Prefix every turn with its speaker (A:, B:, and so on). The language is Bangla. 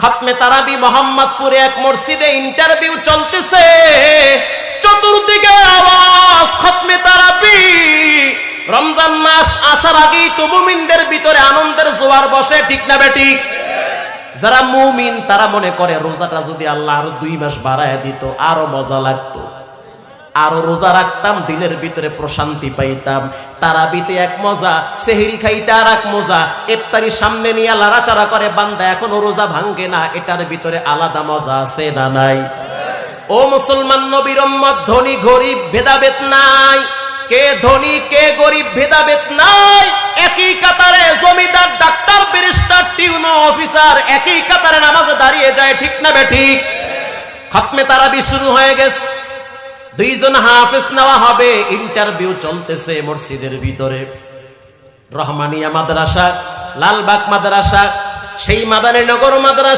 A: খতমে তারাবি মোহাম্মদপুরে এক মসজিদে ইন্টারভিউ চলতেছে, চতুর্দিকে আওয়াজ খতমে তারাবি। রমজান মাস আসার আগেই তো মুমিনদের ভিতরে আনন্দের জোয়ার বসে, ঠিক না বেঠিক? যারা মুমিন তারা মনে করে রোজাটা যদি আল্লাহ আরো 2 মাস বাড়ায় দিত আরো মজা লাগতো, আরো রোজা রাখতাম, দিলের ভিতরে প্রশান্তি পাইতাম। তারাবিতে এক মজা, সেহরি খাইতে আর এক মজা, ইফতারি সামনে নিয়ে লড়াচড়া করে বান্দা এখনো রোজা ভাঙ্গে না, এটার ভিতরে আলাদা মজা আছে না নাই? ও মুসলমান নবীর উম্মত, ধনী গরিব ভেদাভেদ নাই, কে ধনী কে গরিব ভেদাভেদ নাই। একই কাতারে জমিদার, ডাক্তার, ব্যারিস্টার, টিউনো, অফিসার একই কাতারে নামাজে দাঁড়িয়ে যায়, ঠিক না বেঠিক? খতমে তারাবি শুরু হয়ে গেছে, 2 জন হাফেজ নেওয়া হবে, ইন্টারভিউ চলতেছে মসজিদের ভিতরে। রহমানিয়া মাদ্রাসা, লালবাগ মাদ্রাসা, সেই মাদারীনগর মাদ্রাসা।